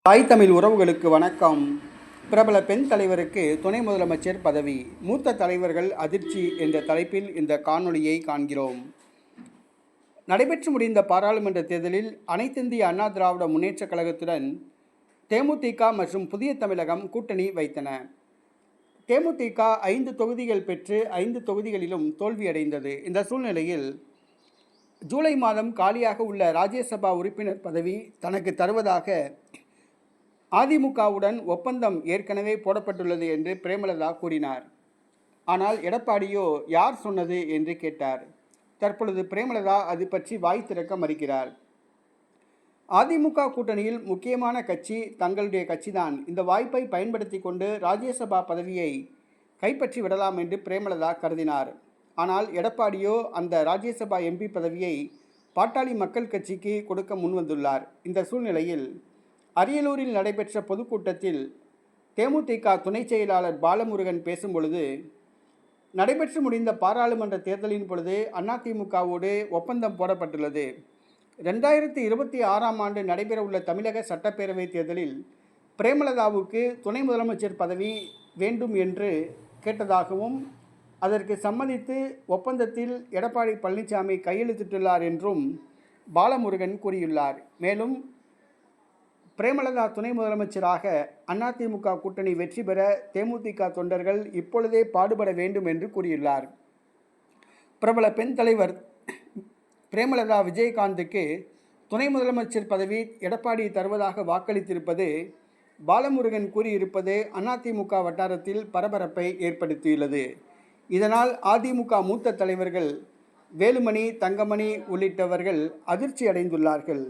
தாய் தமிழ் உறவுகளுக்கு வணக்கம். பிரபல பெண் தலைவருக்கு துணை முதலமைச்சர் பதவி, மூத்த தலைவர்கள் அதிர்ச்சி என்ற தலைப்பில் இந்த காணொளியை காண்கிறோம். நடைபெற்று முடிந்த பாராளுமன்ற தேர்தலில் அனைத்திந்திய அண்ணா திராவிட முன்னேற்றக் கழகத்துடன் தேமுதிக மற்றும் புதிய தமிழகம் கூட்டணி வைத்தன. தேமுதிக 5 தொகுதிகள் பெற்று 5 தொகுதிகளிலும் தோல்வியடைந்தது. இந்த சூழ்நிலையில் ஜூலை மாதம் காலியாக உள்ள ராஜ்யசபா உறுப்பினர் பதவி தனக்கு தருவதாக அதிமுகவுடன் ஒப்பந்தம் ஏற்கனவே போடப்பட்டுள்ளது என்று பிரேமலதா கூறினார். ஆனால் எடப்பாடியோ யார் சொன்னது என்று கேட்டார். தற்பொழுது பிரேமலதா அது பற்றி வாய் திறக்க மறுக்கிறார். அதிமுக கூட்டணியில் முக்கியமான கட்சி தங்களுடைய கட்சிதான். இந்த வாய்ப்பை பயன்படுத்தி கொண்டு ராஜ்யசபா பதவியை கைப்பற்றி விடலாம் என்று பிரேமலதா கருதினார். ஆனால் எடப்பாடியோ அந்த ராஜ்யசபா எம்பி பதவியை பாட்டாளி மக்கள் கட்சிக்கு கொடுக்க முன்வந்துள்ளார். இந்த சூழ்நிலையில் அரியலூரில் நடைபெற்ற பொதுக்கூட்டத்தில் தேமுதிக துணை செயலாளர் பாலமுருகன் பேசும்பொழுது, நடைபெற்று முடிந்த பாராளுமன்ற தேர்தலின் பொழுது அதிமுகவோடு ஒப்பந்தம் போடப்பட்டுள்ளது. 2026ஆம் ஆண்டு நடைபெறவுள்ள தமிழக சட்டப்பேரவை தேர்தலில் பிரேமலதாவுக்கு துணை முதலமைச்சர் பதவி வேண்டும் என்று கேட்டதாகவும், அதற்கு சம்மதித்து ஒப்பந்தத்தில் எடப்பாடி பழனிசாமி கையெழுத்திட்டுள்ளார் என்றும் பாலமுருகன் கூறியுள்ளார். மேலும் பிரேமலதா துணை முதலமைச்சராக அதிமுக கூட்டணி வெற்றி பெற தேமுதிக தொண்டர்கள் இப்பொழுதே பாடுபட வேண்டும் என்று கூறியுள்ளார். பிரபல பெண் தலைவர் பிரேமலதா விஜயகாந்துக்கு துணை முதலமைச்சர் பதவி எடப்பாடி தருவதாக வாக்களித்திருப்பது பாலமுருகன் கூறியிருப்பது அதிமுக வட்டாரத்தில் பரபரப்பை ஏற்படுத்தியுள்ளது. இதனால் அதிமுக மூத்த தலைவர்கள் வேலுமணி, தங்கமணி உள்ளிட்டவர்கள் அதிர்ச்சி அடைந்துள்ளார்கள்.